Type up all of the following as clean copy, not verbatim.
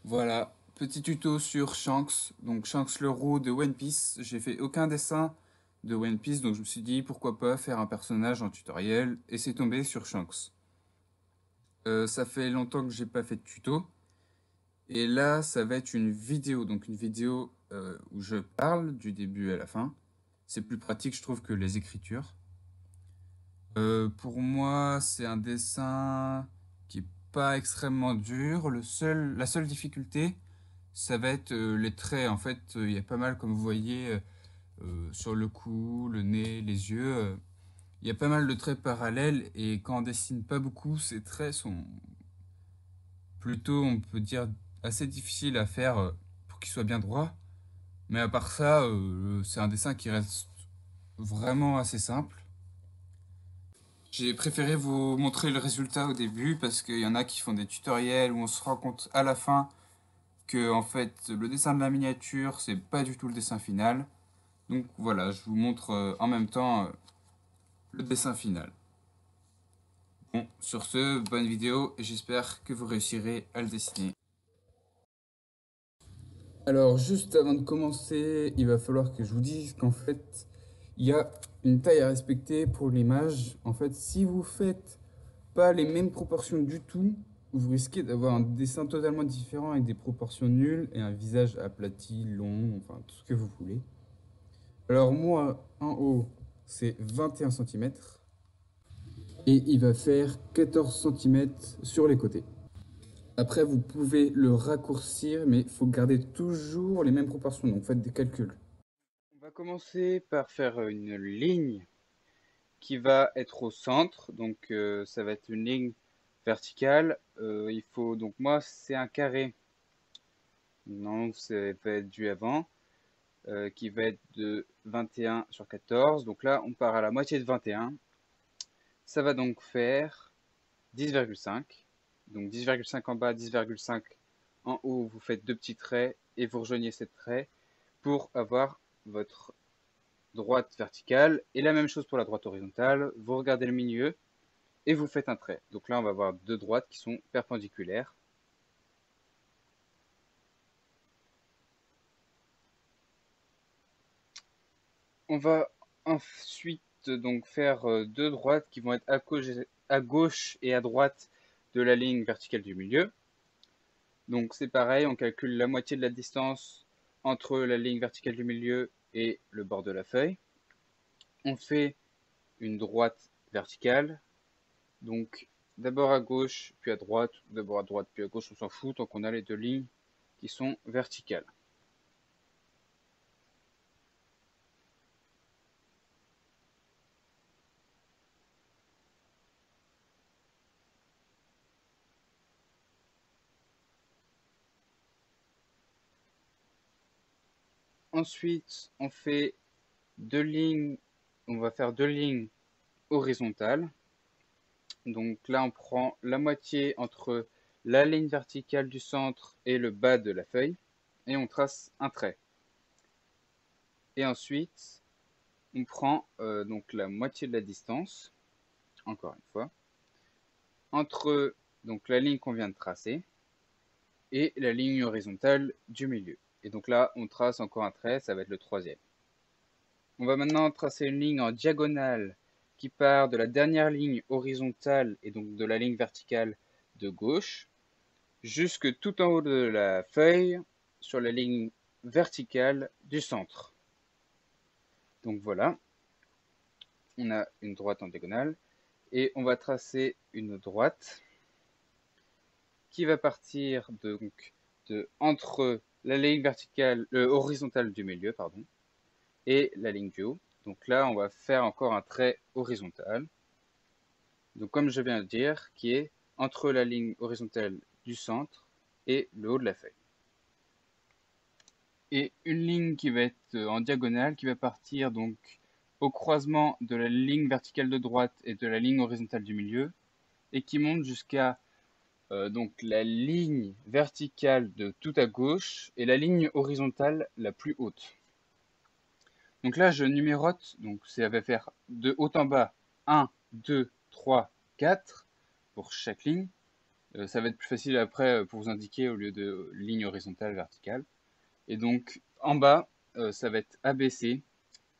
Voilà, petit tuto sur Shanks, donc Shanks le roux de One Piece. J'ai fait aucun dessin de One Piece, donc je me suis dit pourquoi pas faire un personnage en tutoriel, et c'est tombé sur Shanks. Ça fait longtemps que j'ai pas fait de tuto, et là ça va être une vidéo, donc une vidéo où je parle du début à la fin. C'est plus pratique je trouve que les écritures. Pour moi c'est un dessin qui est pas extrêmement dur. La seule difficulté, ça va être les traits. En fait, il y a pas mal, comme vous voyez, sur le cou, le nez, les yeux. Il y a pas mal de traits parallèles et quand on dessine pas beaucoup, ces traits sont plutôt, on peut dire, assez difficiles à faire pour qu'ils soient bien droits. Mais à part ça, c'est un dessin qui reste vraiment assez simple. J'ai préféré vous montrer le résultat au début parce qu'il y en a qui font des tutoriels où on se rend compte à la fin que en fait le dessin de la miniature c'est pas du tout le dessin final. Donc voilà, je vous montre en même temps le dessin final. Bon, sur ce, bonne vidéo et j'espère que vous réussirez à le dessiner. Alors juste avant de commencer, il va falloir que je vous dise qu'en fait, il y a une taille à respecter pour l'image. En fait, si vous faites pas les mêmes proportions du tout, vous risquez d'avoir un dessin totalement différent avec des proportions nulles et un visage aplati, long, enfin tout ce que vous voulez. Alors moi, en haut, c'est 21 cm et il va faire 14 cm sur les côtés. Après, vous pouvez le raccourcir, mais il faut garder toujours les mêmes proportions, donc faites des calculs. On va commencer par faire une ligne qui va être au centre, donc ça va être une ligne verticale. Il faut donc moi c'est un carré, non ça va être du avant, qui va être de 21 sur 14. Donc là on part à la moitié de 21. Ça va donc faire 10,5. Donc 10,5 en bas, 10,5 en haut, vous faites deux petits traits et vous rejoignez ces traits pour avoir votre droite verticale. Et la même chose pour la droite horizontale. Vous regardez le milieu et vous faites un trait. Donc là, on va avoir deux droites qui sont perpendiculaires. On va ensuite donc faire deux droites qui vont être à gauche et à droite de la ligne verticale du milieu. Donc c'est pareil, on calcule la moitié de la distance entre la ligne verticale du milieu et le bord de la feuille. On fait une droite verticale, donc d'abord à gauche, puis à droite, d'abord à droite, puis à gauche, on s'en fout tant qu'on a les deux lignes qui sont verticales. Ensuite, on fait deux lignes, on va faire deux lignes horizontales. Donc là, on prend la moitié entre la ligne verticale du centre et le bas de la feuille, et on trace un trait. Et ensuite, on prend donc la moitié de la distance, encore une fois, entre donc la ligne qu'on vient de tracer et la ligne horizontale du milieu. Et donc là, on trace encore un trait, ça va être le troisième. On va maintenant tracer une ligne en diagonale qui part de la dernière ligne horizontale et donc de la ligne verticale de gauche jusque tout en haut de la feuille sur la ligne verticale du centre. Donc voilà, on a une droite en diagonale et on va tracer une droite qui va partir entre la ligne verticale, horizontale du milieu, pardon, et la ligne du haut. Donc là, on va faire encore un trait horizontal. Donc comme je viens de dire, qui est entre la ligne horizontale du centre et le haut de la feuille. Et une ligne qui va être en diagonale, qui va partir donc au croisement de la ligne verticale de droite et de la ligne horizontale du milieu, et qui monte jusqu'à donc la ligne verticale de tout à gauche et la ligne horizontale la plus haute. Donc là, je numérote, donc ça va faire de haut en bas 1, 2, 3, 4 pour chaque ligne. Ça va être plus facile après pour vous indiquer au lieu de ligne horizontale, verticale. Et donc en bas, ça va être ABC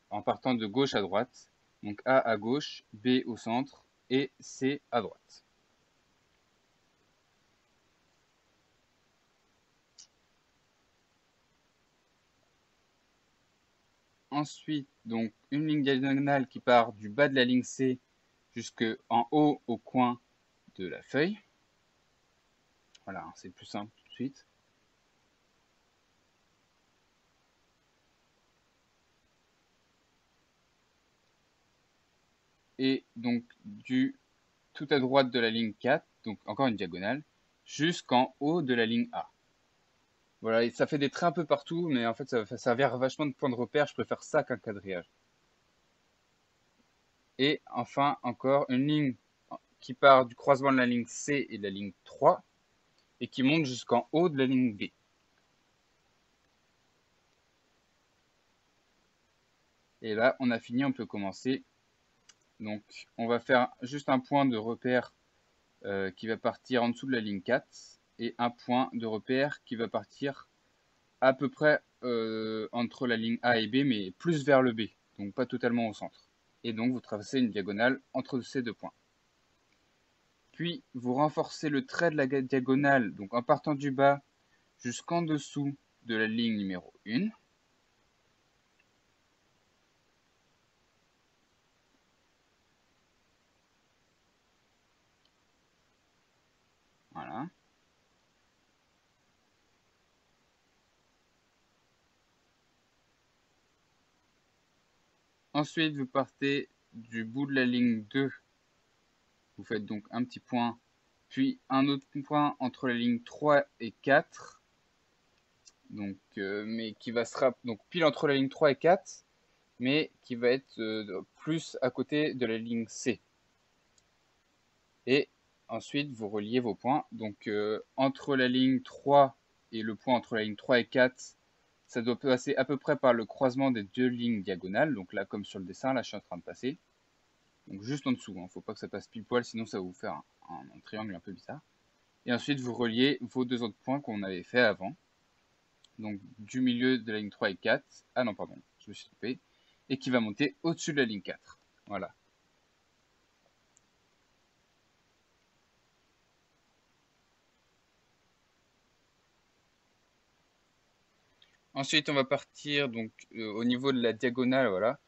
en partant de gauche à droite. Donc A à gauche, B au centre et C à droite. Ensuite, donc une ligne diagonale qui part du bas de la ligne C jusqu'en haut au coin de la feuille. Voilà, c'est plus simple tout de suite. Et donc du tout à droite de la ligne 4, donc encore une diagonale, jusqu'en haut de la ligne A. Voilà, et ça fait des traits un peu partout, mais en fait ça va servir vachement de point de repère, je préfère ça qu'un quadrillage. Et enfin encore une ligne qui part du croisement de la ligne C et de la ligne 3 et qui monte jusqu'en haut de la ligne B. Et là, on a fini, on peut commencer. Donc, on va faire juste un point de repère qui va partir en dessous de la ligne 4 et un point de repère qui va partir à peu près entre la ligne A et B, mais plus vers le B, donc pas totalement au centre. Et donc, vous tracez une diagonale entre ces deux points. Puis, vous renforcez le trait de la diagonale, donc en partant du bas jusqu'en dessous de la ligne numéro 1. Voilà. Ensuite, vous partez du bout de la ligne 2. Vous faites donc un petit point, puis un autre point entre la ligne 3 et 4. Donc, mais qui va se donc pile entre la ligne 3 et 4, mais qui va être plus à côté de la ligne C. Et ensuite, vous reliez vos points. Donc, entre la ligne 3 et le point entre la ligne 3 et 4, ça doit passer à peu près par le croisement des deux lignes diagonales. Donc là, comme sur le dessin, là, je suis en train de passer. Donc juste en dessous, il ne faut pas que ça passe pile poil, sinon ça va vous faire un triangle un peu bizarre. Et ensuite, vous reliez vos deux autres points qu'on avait fait avant. Donc du milieu de la ligne 3 et 4. Ah non, pardon, je me suis trompé. Et qui va monter au-dessus de la ligne 4. Voilà. Ensuite, on va partir donc au niveau de la diagonale, voilà.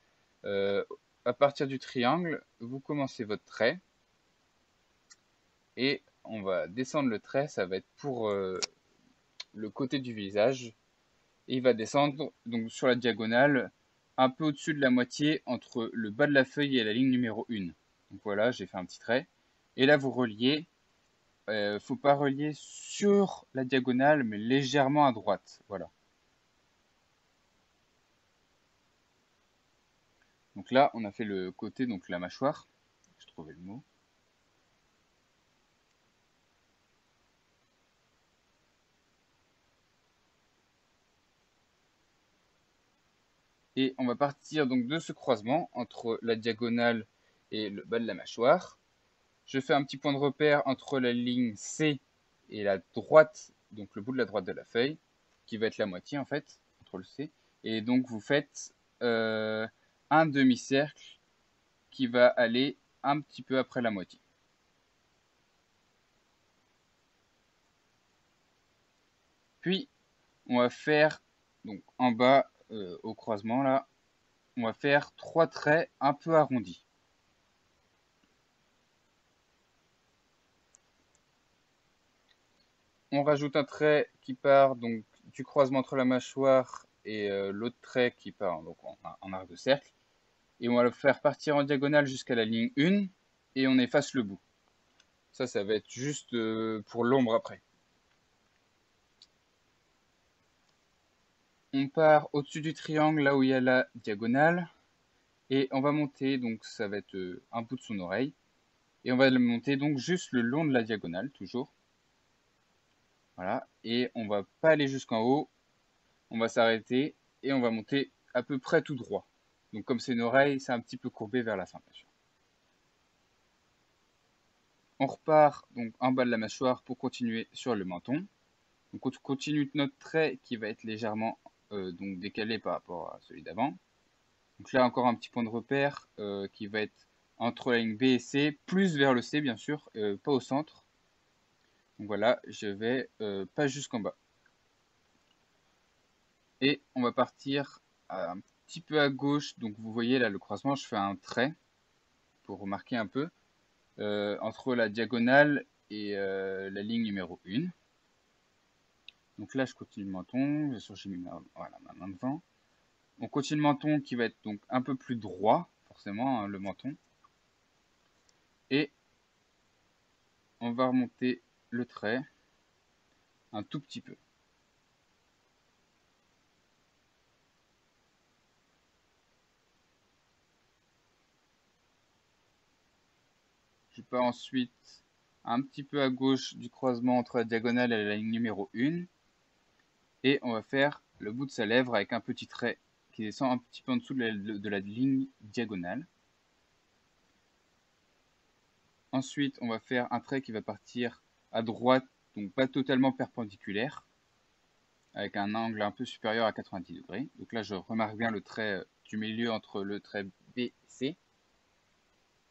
À partir du triangle, vous commencez votre trait. Et on va descendre le trait, ça va être pour le côté du visage. Et il va descendre donc sur la diagonale un peu au-dessus de la moitié entre le bas de la feuille et la ligne numéro 1. Donc voilà, j'ai fait un petit trait. Et là, vous reliez. Faut pas relier sur la diagonale, mais légèrement à droite. Voilà. Donc là, on a fait le côté, donc la mâchoire. Je trouvais le mot. Et on va partir donc de ce croisement entre la diagonale et le bas de la mâchoire. Je fais un petit point de repère entre la ligne C et la droite, donc le bout de la droite de la feuille, qui va être la moitié en fait, entre le C. Et donc vous faites un demi-cercle qui va aller un petit peu après la moitié. Puis on va faire, donc en bas au croisement là, on va faire trois traits un peu arrondis. On rajoute un trait qui part donc du croisement entre la mâchoire et l'autre trait qui part donc en arc de cercle. Et on va le faire partir en diagonale jusqu'à la ligne 1 et on efface le bout. Ça va être juste pour l'ombre après. On part au-dessus du triangle là où il y a la diagonale et on va monter, donc ça va être un bout de son oreille. Et on va le monter donc juste le long de la diagonale, toujours. Voilà, et on va pas aller jusqu'en haut, on va s'arrêter et on va monter à peu près tout droit. Donc comme c'est une oreille, c'est un petit peu courbé vers la fin, bien sûr. On repart donc en bas de la mâchoire pour continuer sur le menton. Donc on continue notre trait qui va être légèrement donc décalé par rapport à celui d'avant. Donc là encore un petit point de repère qui va être entre la ligne B et C, plus vers le C bien sûr, pas au centre. Donc voilà, je vais pas jusqu'en bas. Et on va partir un petit peu à gauche. Donc vous voyez là le croisement, je fais un trait pour remarquer un peu entre la diagonale et la ligne numéro 1. Donc là je continue le menton, bien sûr j'ai mis voilà, ma main devant. On continue le menton qui va être donc un peu plus droit, forcément, hein, le menton. Et on va remonter le trait un tout petit peu. Je pars ensuite un petit peu à gauche du croisement entre la diagonale et la ligne numéro 1. Et on va faire le bout de sa lèvre avec un petit trait qui descend un petit peu en dessous de la ligne diagonale. Ensuite, on va faire un trait qui va partir à droite, donc pas totalement perpendiculaire, avec un angle un peu supérieur à 90 degrés. Donc là, je remarque bien le trait du milieu entre le trait B et C.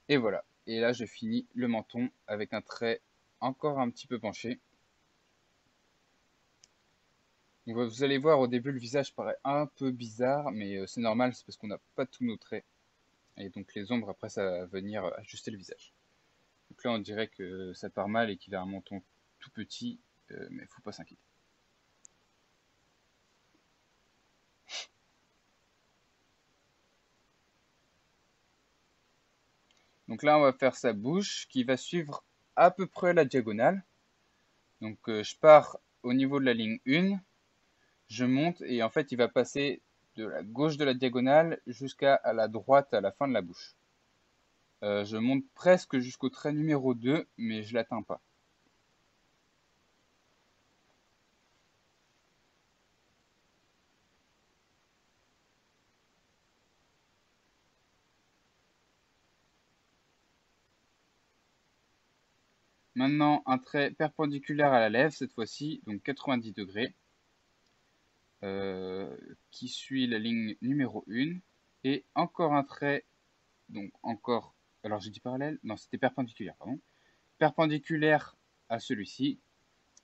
Et voilà. Et là, je finis le menton avec un trait encore un petit peu penché. Donc, vous allez voir, au début, le visage paraît un peu bizarre, mais c'est normal, c'est parce qu'on n'a pas tous nos traits. Et donc les ombres, après, ça va venir ajuster le visage. Donc là, on dirait que ça part mal et qu'il a un menton tout petit, mais faut pas s'inquiéter. Donc là, on va faire sa bouche qui va suivre à peu près la diagonale. Donc je pars au niveau de la ligne 1, je monte et en fait, il va passer de la gauche de la diagonale jusqu'à la droite à la fin de la bouche. Je monte presque jusqu'au trait numéro 2, mais je l'atteins pas. Maintenant, un trait perpendiculaire à la lèvre, cette fois-ci, donc 90 degrés, qui suit la ligne numéro 1. Et encore un trait, donc encore, alors j'ai dit parallèle, non, c'était perpendiculaire, pardon. Perpendiculaire à celui-ci,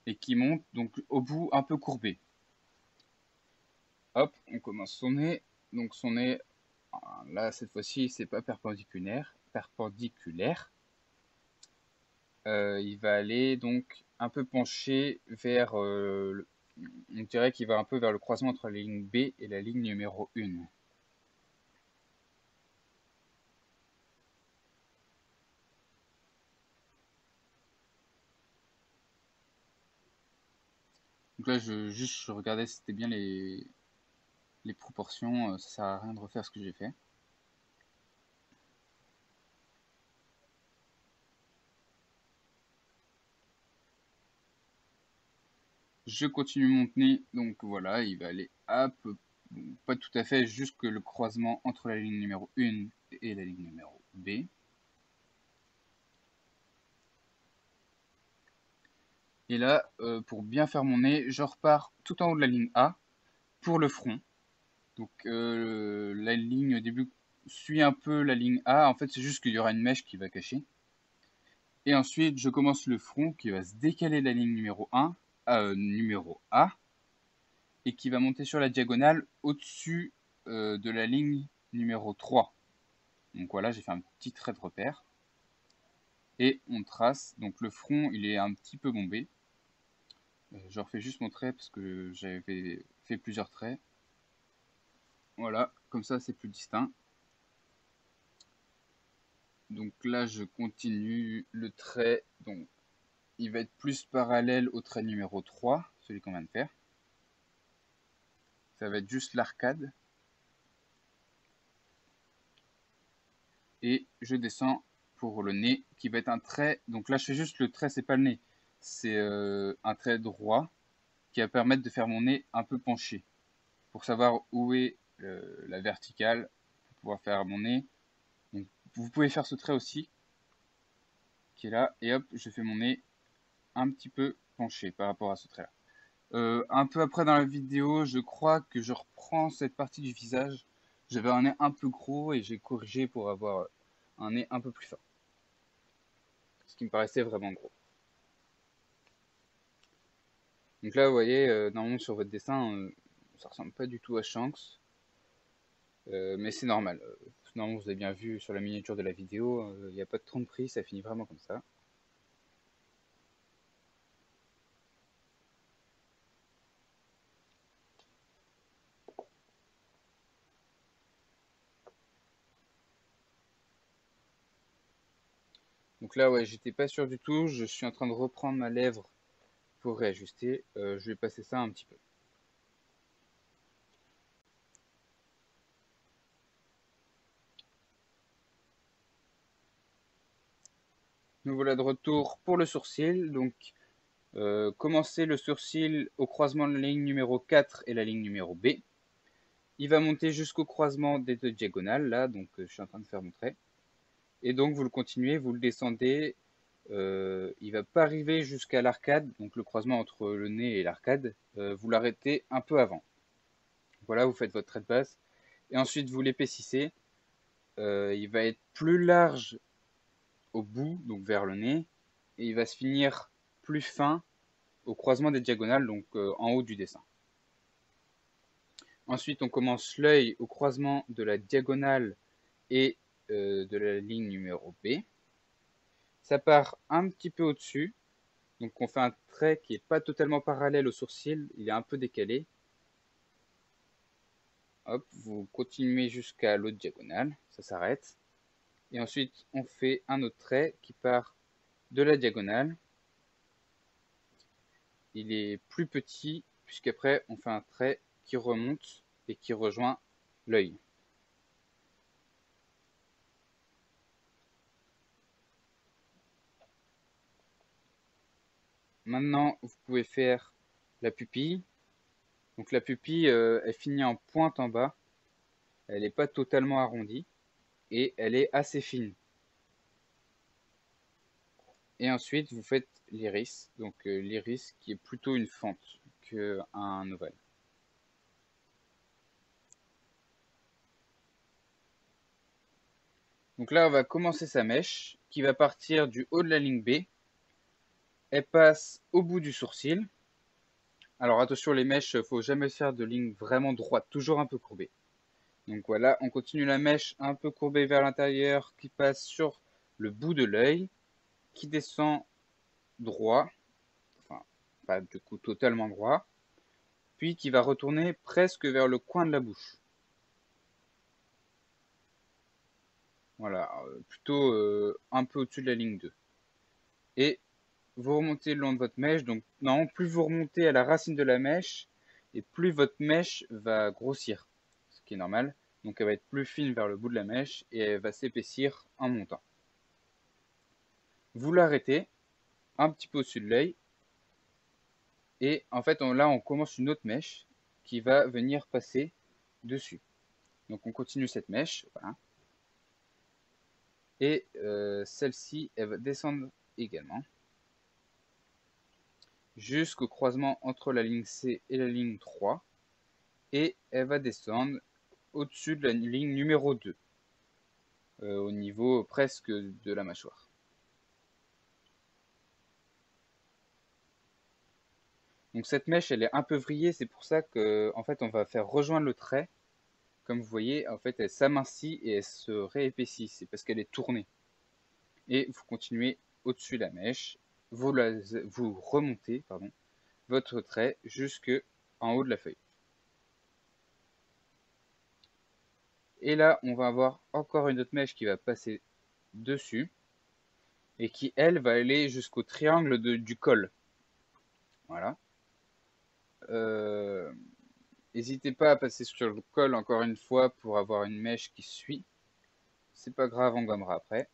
et qui monte donc au bout un peu courbé. Hop, on commence son nez. Donc son nez, là, cette fois-ci, c'est pas perpendiculaire. Il va aller donc un peu pencher vers on dirait qu'il va un peu vers le croisement entre la ligne B et la ligne numéro 1. Donc là, je regardais si c'était bien les proportions. Ça sert à rien de refaire ce que j'ai fait. Je continue mon nez. Donc voilà, il va aller un peu, bon, pas tout à fait, jusque le croisement entre la ligne numéro 1 et la ligne numéro B. Et là, pour bien faire mon nez, je repars tout en haut de la ligne A pour le front. Donc la ligne au début suit un peu la ligne A. En fait, c'est juste qu'il y aura une mèche qui va cacher. Et ensuite, je commence le front qui va se décaler de la ligne numéro 1, numéro A, et qui va monter sur la diagonale au-dessus de la ligne numéro 3. Donc voilà, j'ai fait un petit trait de repère. Et on trace. Donc le front, il est un petit peu bombé. Je refais juste mon trait parce que j'avais fait plusieurs traits. Voilà, comme ça c'est plus distinct. Donc là, je continue le trait. Donc il va être plus parallèle au trait numéro 3, celui qu'on vient de faire. Ça va être juste l'arcade. Et je descends pour le nez qui va être un trait. Donc là, je fais juste le trait, c'est pas le nez. C'est un trait droit qui va permettre de faire mon nez un peu penché. Pour savoir où est la verticale, pour pouvoir faire mon nez. Donc, vous pouvez faire ce trait aussi, qui est là, et hop, je fais mon nez un petit peu penché par rapport à ce trait-là. Un peu après dans la vidéo, je crois que je reprends cette partie du visage. J'avais un nez un peu gros et j'ai corrigé pour avoir un nez un peu plus fin. Ce qui me paraissait vraiment gros. Donc là, vous voyez, normalement sur votre dessin, ça ressemble pas du tout à Shanks. Mais c'est normal. Normalement, vous avez bien vu sur la miniature de la vidéo, il n'y a pas de tromperie, ça finit vraiment comme ça. Donc là, ouais, j'étais pas sûr du tout. Je suis en train de reprendre ma lèvre pour réajuster. Je vais passer ça un petit peu. Nous voilà de retour pour le sourcil. Donc, commencer le sourcil au croisement de la ligne numéro 4 et la ligne numéro B. Il va monter jusqu'au croisement des deux diagonales, là, donc je suis en train de faire mon trait. Et donc, vous le continuez, vous le descendez. Il va pas arriver jusqu'à l'arcade, donc le croisement entre le nez et l'arcade. Vous l'arrêtez un peu avant. Voilà, vous faites votre trait de base. Et ensuite, vous l'épaississez. Il va être plus large au bout, donc vers le nez. Et il va se finir plus fin au croisement des diagonales, donc en haut du dessin. Ensuite, on commence l'œil au croisement de la diagonale et de la ligne numéro B. Ça part un petit peu au-dessus. Donc on fait un trait qui n'est pas totalement parallèle au sourcil, il est un peu décalé. Hop, vous continuez jusqu'à l'autre diagonale, ça s'arrête. Et ensuite, on fait un autre trait qui part de la diagonale. Il est plus petit, puisqu'après, on fait un trait qui remonte et qui rejoint l'œil. Maintenant, vous pouvez faire la pupille. Donc la pupille, elle finit en pointe en bas. Elle n'est pas totalement arrondie et elle est assez fine. Et ensuite, vous faites l'iris. Donc l'iris qui est plutôt une fente qu'un ovale. Donc là, on va commencer sa mèche qui va partir du haut de la ligne B. Elle passe au bout du sourcil. Alors attention, les mèches, il ne faut jamais faire de ligne vraiment droite, toujours un peu courbée. Donc voilà, on continue la mèche un peu courbée vers l'intérieur qui passe sur le bout de l'œil, qui descend droit, enfin pas du coup totalement droit, puis qui va retourner presque vers le coin de la bouche. Voilà, plutôt un peu au-dessus de la ligne 2. Et vous remontez le long de votre mèche, donc non, plus vous remontez à la racine de la mèche, et plus votre mèche va grossir, ce qui est normal. Donc elle va être plus fine vers le bout de la mèche, et elle va s'épaissir en montant. Vous l'arrêtez un petit peu au-dessus de l'œil, et en fait là on commence une autre mèche qui va venir passer dessus. Donc on continue cette mèche, voilà. Et celle-ci, elle va descendre également jusqu'au croisement entre la ligne C et la ligne 3. Et elle va descendre au-dessus de la ligne numéro 2, au niveau presque de la mâchoire. Donc cette mèche, elle est un peu vrillée, c'est pour ça que en fait, on va faire rejoindre le trait. Comme vous voyez, en fait, elle s'amincit et elle se réépaissit, c'est parce qu'elle est tournée. Et vous continuez au-dessus de la mèche, vous remontez votre trait jusque en haut de la feuille. Et là, on va avoir encore une autre mèche qui va passer dessus et qui, elle, va aller jusqu'au triangle du col. Voilà. N'hésitez pas à passer sur le col encore une fois pour avoir une mèche qui suit. C'est pas grave, on gommera après.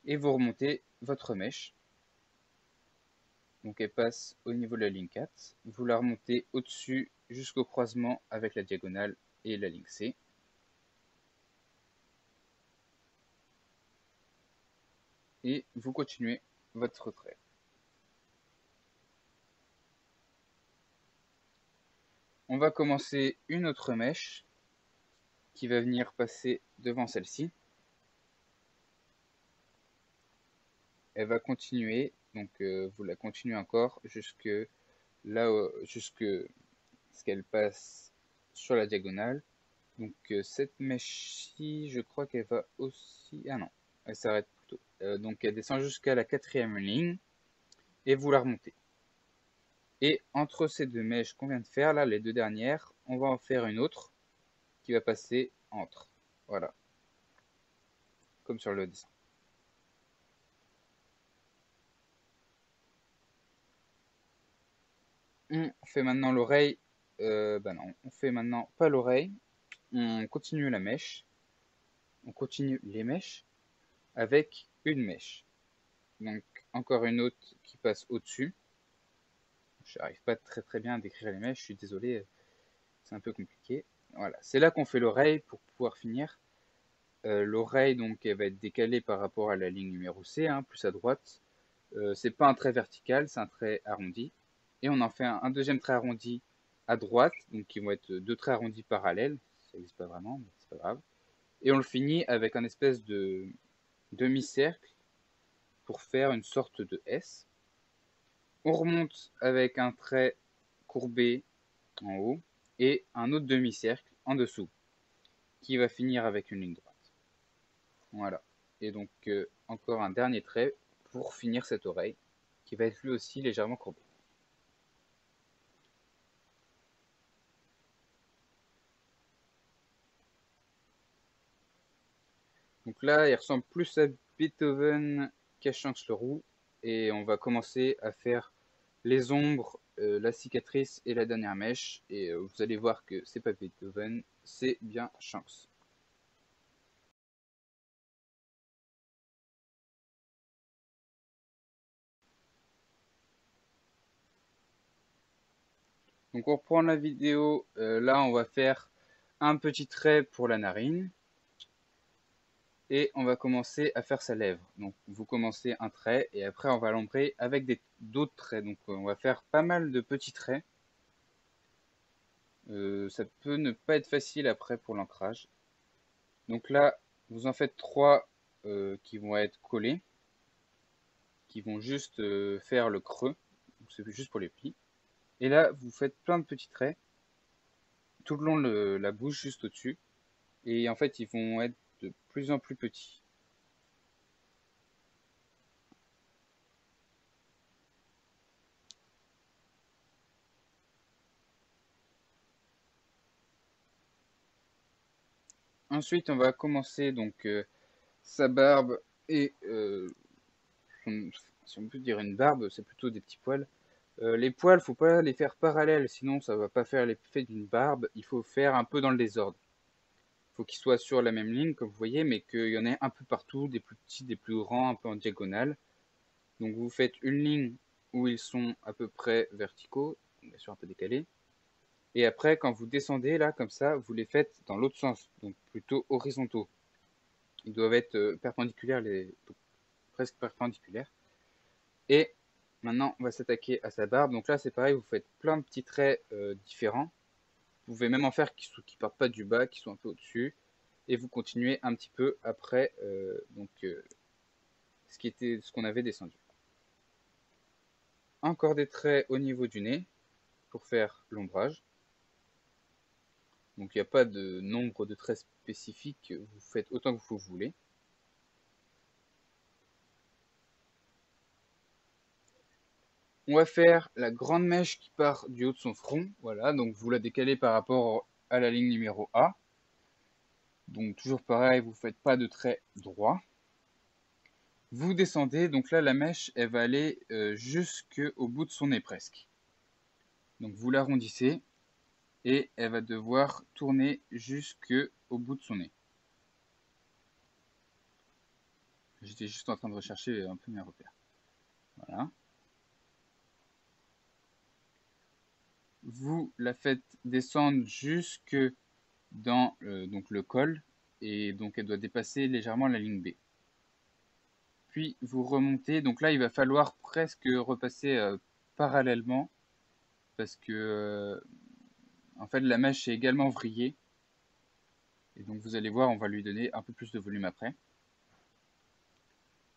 Et vous remontez votre mèche. Donc elle passe au niveau de la ligne 4. Vous la remontez au-dessus jusqu'au croisement avec la diagonale et la ligne C. et vous continuez votre trait. On va commencer une autre mèche qui va venir passer devant celle-ci. Elle va continuer, donc vous la continuez encore jusque là, jusque ce qu'elle passe sur la diagonale. Donc cette mèche-ci, je crois qu'elle va aussi... Ah non, elle s'arrête plutôt. Donc elle descend jusqu'à la 4e ligne et vous la remontez. Et entre ces deux mèches qu'on vient de faire, là, les deux dernières, on va en faire une autre qui va passer entre. Voilà, comme sur le dessin. On fait maintenant l'oreille. Bah non, on fait maintenant pas l'oreille. On continue la mèche. On continue les mèches avec une mèche. Donc encore une autre qui passe au-dessus. Je n'arrive pas très bien à décrire les mèches, je suis désolé, c'est un peu compliqué. Voilà, c'est là qu'on fait l'oreille pour pouvoir finir. L'oreille, donc, elle va être décalée par rapport à la ligne numéro C, hein, plus à droite. C'est pas un trait vertical, c'est un trait arrondi. Et on en fait un deuxième trait arrondi à droite, donc qui vont être deux traits arrondis parallèles. Ça n'existe pas vraiment, mais c'est pas grave. Et on le finit avec un espèce de demi-cercle pour faire une sorte de S. On remonte avec un trait courbé en haut et un autre demi-cercle en dessous qui va finir avec une ligne droite. Voilà. Et donc encore un dernier trait pour finir cette oreille qui va être lui aussi légèrement courbée. Donc là, il ressemble plus à Beethoven qu'à Shanks-Leroux et on va commencer à faire les ombres, la cicatrice et la dernière mèche et vous allez voir que c'est pas Beethoven, c'est bien Shanks. Donc on reprend la vidéo, là on va faire un petit trait pour la narine et on va commencer à faire sa lèvre. Donc vous commencez un trait et après on va l'ombrer avec d'autres traits. Donc on va faire pas mal de petits traits. Ça peut ne pas être facile après pour l'ancrage. Donc là vous en faites 3 qui vont être collés, qui vont juste faire le creux. C'est juste pour les plis. Et là vous faites plein de petits traits tout le long de la bouche juste au-dessus. Et en fait ils vont être de plus en plus petits. Ensuite on va commencer donc sa barbe et si on peut dire une barbe, c'est plutôt des petits poils. Les poils, faut pas les faire parallèles, sinon ça va pas faire l'effet d'une barbe. Il faut faire un peu dans le désordre. Il faut qu'ils soient sur la même ligne, comme vous voyez, mais qu'il y en ait un peu partout, des plus petits, des plus grands, un peu en diagonale. Donc vous faites une ligne où ils sont à peu près verticaux, bien sûr un peu décalés. Et après, quand vous descendez là, comme ça, vous les faites dans l'autre sens, donc plutôt horizontaux. Ils doivent être perpendiculaires, donc presque perpendiculaires. Et maintenant, on va s'attaquer à sa barbe. Donc là, c'est pareil, vous faites plein de petits traits différents. Vous pouvez même en faire qui ne partent pas du bas, qui sont un peu au-dessus. Et vous continuez un petit peu après ce qu'on avait descendu. Encore des traits au niveau du nez pour faire l'ombrage. Donc il n'y a pas de nombre de traits spécifiques, vous faites autant que vous voulez. On va faire la grande mèche qui part du haut de son front. Voilà, donc vous la décalez par rapport à la ligne numéro A. Donc toujours pareil, vous ne faites pas de trait droit. Vous descendez, donc là la mèche, elle va aller jusqu'au bout de son nez presque. Donc vous l'arrondissez et elle va devoir tourner jusqu'au bout de son nez. J'étais juste en train de rechercher un peu mes repères. Voilà. Vous la faites descendre jusque dans donc le col et donc elle doit dépasser légèrement la ligne B. puis vous remontez. Donc là, il va falloir presque repasser parallèlement parce que en fait la mèche est également vrillée. Et donc vous allez voir, on va lui donner un peu plus de volume après.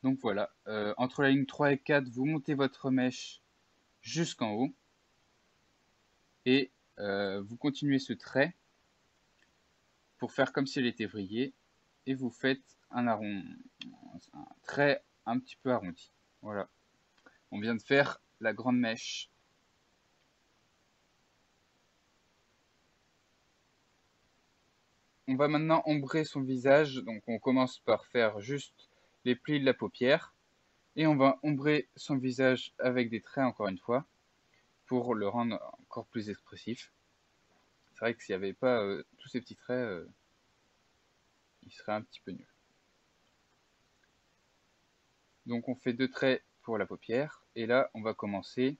Donc voilà, entre la ligne 3 et 4, vous montez votre mèche jusqu'en haut. Et vous continuez ce trait pour faire comme si elle était vrillée. Et vous faites un trait un petit peu arrondi. Voilà, on vient de faire la grande mèche. On va maintenant ombrer son visage. Donc on commence par faire juste les plis de la paupière. Et on va ombrer son visage avec des traits encore une fois pour le rendre encore plus expressif. C'est vrai que s'il n'y avait pas tous ces petits traits, il serait un petit peu nul. Donc on fait 2 traits pour la paupière et là on va commencer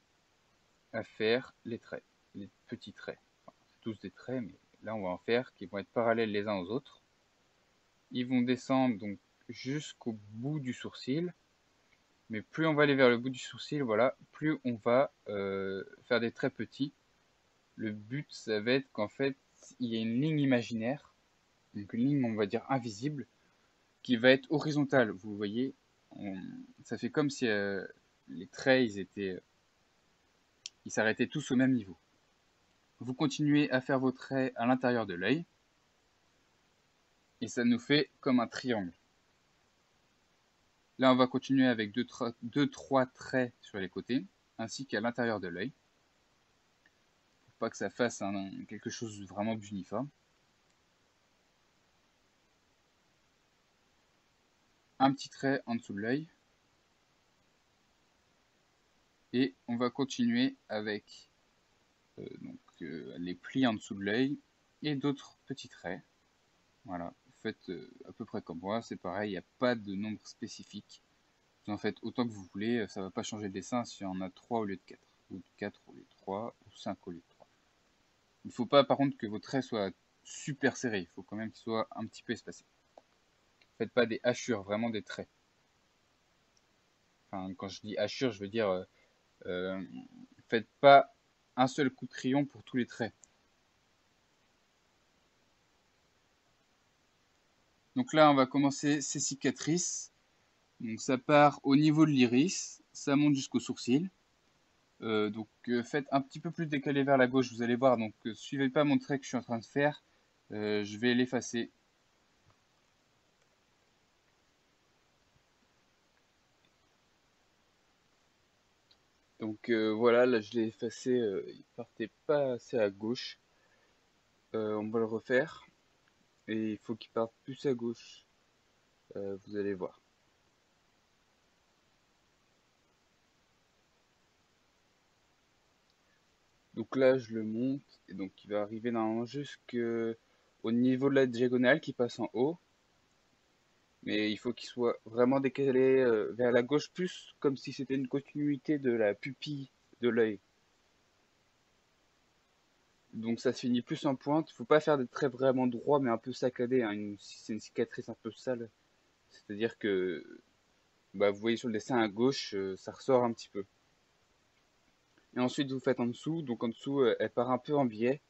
à faire les traits, les petits traits. Enfin, c'est tous des traits, mais là on va en faire qui vont être parallèles les uns aux autres. Ils vont descendre donc jusqu'au bout du sourcil, mais plus on va aller vers le bout du sourcil, voilà, plus on va faire des traits petits. Le but, ça va être qu'en fait, il y a une ligne imaginaire, donc une ligne, on va dire, invisible, qui va être horizontale. Vous voyez, ça fait comme si les traits, ils s'arrêtaient tous au même niveau. Vous continuez à faire vos traits à l'intérieur de l'œil, et ça nous fait comme un triangle. Là, on va continuer avec 2-3 traits sur les côtés, ainsi qu'à l'intérieur de l'œil, pour pas que ça fasse quelque chose vraiment d'uniforme. Un petit trait en dessous de l'œil, et on va continuer avec les plis en dessous de l'œil et d'autres petits traits. Voilà, vous faites à peu près comme moi, c'est pareil, il n'y a pas de nombre spécifique. Vous en faites autant que vous voulez, ça ne va pas changer le dessin si on a 3 au lieu de 4, ou 4 au lieu de 3, ou 5 au lieu de 3. Il ne faut pas par contre que vos traits soient super serrés, il faut quand même qu'ils soient un petit peu espacés. Faites pas des hachures, vraiment des traits. Enfin, quand je dis hachure, je veux dire, faites pas un seul coup de crayon pour tous les traits. Donc là, on va commencer ces cicatrices. Donc ça part au niveau de l'iris, ça monte jusqu'au sourcil. Faites un petit peu plus décalé vers la gauche, vous allez voir. Donc suivez pas mon trait que je suis en train de faire. Je vais l'effacer. Donc voilà, là je l'ai effacé. Il partait pas assez à gauche. On va le refaire. Et il faut qu'il parte plus à gauche. Vous allez voir. Donc là, je le monte, et donc il va arriver normalement jusqu'au niveau de la diagonale qui passe en haut. Mais il faut qu'il soit vraiment décalé vers la gauche, plus comme si c'était une continuité de la pupille de l'œil. Donc ça se finit plus en pointe. Faut pas faire des traits vraiment droits, mais un peu saccadés, hein. C'est une cicatrice un peu sale. C'est-à-dire que, bah, vous voyez sur le dessin à gauche, ça ressort un petit peu. Et ensuite, vous faites en dessous. Donc en dessous, elle part un peu en biais.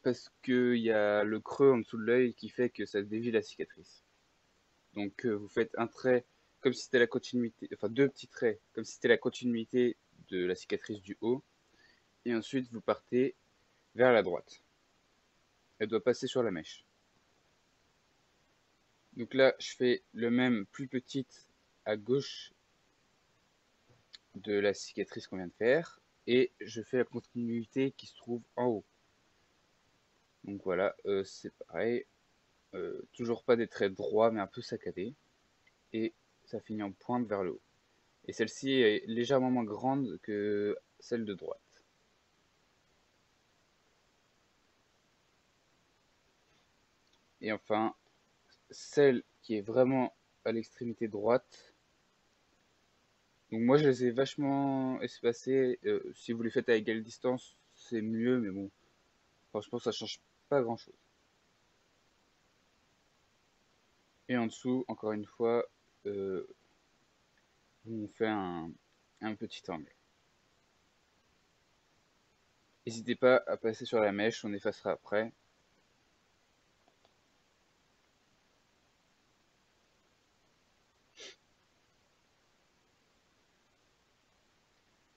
Parce qu'il y a le creux en dessous de l'œil qui fait que ça dévie la cicatrice. Donc vous faites un trait comme si c'était la continuité, enfin 2 petits traits, comme si c'était la continuité de la cicatrice du haut. Et ensuite vous partez vers la droite. Elle doit passer sur la mèche. Donc là je fais le même plus petite à gauche de la cicatrice qu'on vient de faire. Et je fais la continuité qui se trouve en haut. Donc voilà, c'est pareil. Toujours pas des traits droits mais un peu saccadés. Et ça finit en pointe vers le haut. Et celle-ci est légèrement moins grande que celle de droite. Et enfin, celle qui est vraiment à l'extrémité droite. Donc moi je les ai vachement espacées. Si vous les faites à égale distance, c'est mieux, mais bon, franchement ça change pas grand-chose. Et en dessous, encore une fois, euh, où on fait un petit angle. N'hésitez pas à passer sur la mèche, on effacera après.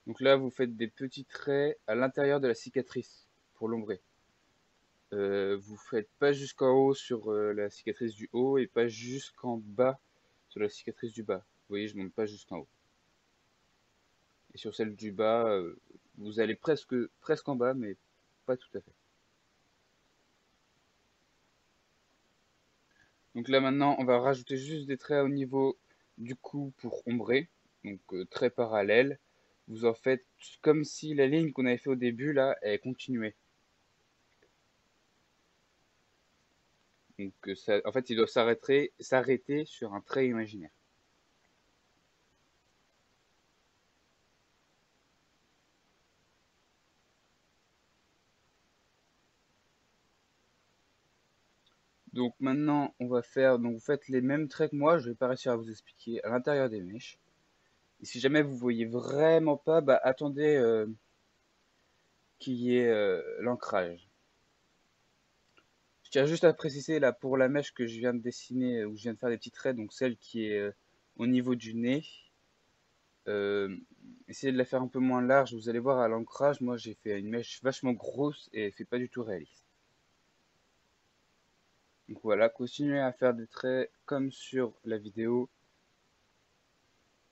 Donc là, vous faites des petits traits à l'intérieur de la cicatrice pour l'ombrer. Vous faites pas jusqu'en haut sur la cicatrice du haut et pas jusqu'en bas sur la cicatrice du bas. Vous voyez, je monte pas jusqu'en haut. Et sur celle du bas, vous allez presque en bas, mais pas tout à fait. Donc là maintenant, on va rajouter juste des traits au niveau du cou pour ombrer. Donc traits parallèles. Vous en faites comme si la ligne qu'on avait fait au début là, elle continuait. Donc ça, en fait, il doit s'arrêter sur un trait imaginaire. Donc maintenant, on va faire, donc vous faites les mêmes traits que moi, je vais pas réussir à vous expliquer à l'intérieur des mèches. Et si jamais vous voyez vraiment pas, bah attendez qu'il y ait l'ancrage. Je tiens juste à préciser là pour la mèche que je viens de dessiner, où je viens de faire des petits traits, donc celle qui est au niveau du nez. Euh, Essayez de la faire un peu moins large, vous allez voir à l'ancrage, moi j'ai fait une mèche vachement grosse et elle fait pas du tout réaliste. Donc voilà, continuez à faire des traits comme sur la vidéo.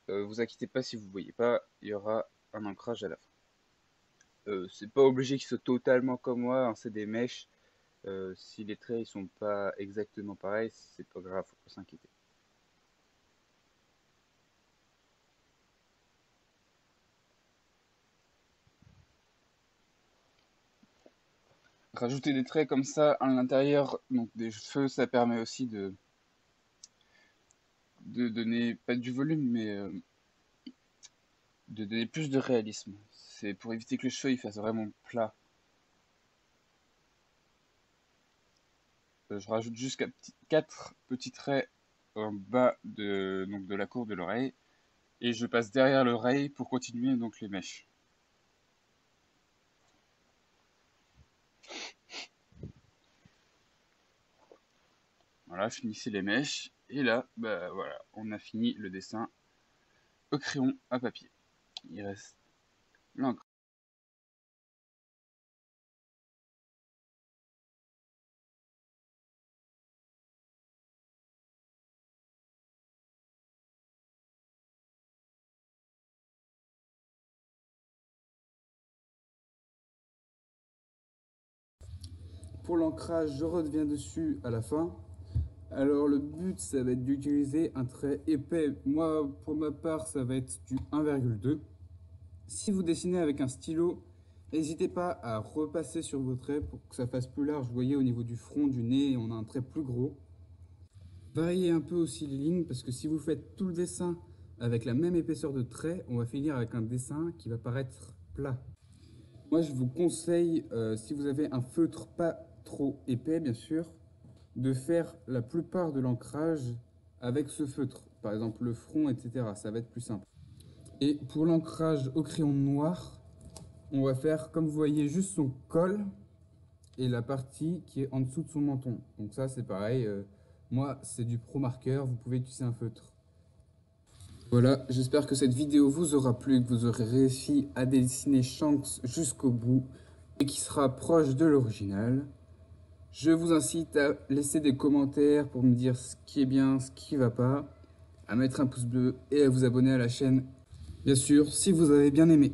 Vous inquiétez pas si vous voyez pas, il y aura un ancrage à la fin. C'est pas obligé qu'ils soient totalement comme moi, hein, c'est des mèches. Si les traits ils sont pas exactement pareils, c'est pas grave, faut pas s'inquiéter. Rajouter des traits comme ça à l'intérieur, donc des cheveux, ça permet aussi de donner, pas du volume, mais de donner plus de réalisme. C'est pour éviter que le cheveu il fasse vraiment plat. Je rajoute jusqu'à 4 petits traits en bas donc de la courbe de l'oreille. Et je passe derrière l'oreille pour continuer donc les mèches. Voilà, finissez les mèches. Et là, bah voilà, on a fini le dessin au crayon à papier. Il reste l'encre. Pour l'ancrage, je reviens dessus à la fin. Alors le but, ça va être d'utiliser un trait épais. Moi, pour ma part, ça va être du 1,2. Si vous dessinez avec un stylo, n'hésitez pas à repasser sur vos traits pour que ça fasse plus large. Vous voyez, au niveau du front, du nez, on a un trait plus gros. Variez un peu aussi les lignes parce que si vous faites tout le dessin avec la même épaisseur de trait, on va finir avec un dessin qui va paraître plat. Moi, je vous conseille, si vous avez un feutre pas trop épais, bien sûr, de faire la plupart de l'ancrage avec ce feutre. Par exemple, le front, etc. Ça va être plus simple. Et pour l'ancrage au crayon noir, on va faire, comme vous voyez, juste son col et la partie qui est en dessous de son menton. Donc ça, c'est pareil. Moi, c'est du Pro Marker. Vous pouvez utiliser un feutre. Voilà, j'espère que cette vidéo vous aura plu, que vous aurez réussi à dessiner Shanks jusqu'au bout et qui sera proche de l'original. Je vous incite à laisser des commentaires pour me dire ce qui est bien, ce qui va pas, à mettre un pouce bleu et à vous abonner à la chaîne, bien sûr, si vous avez bien aimé.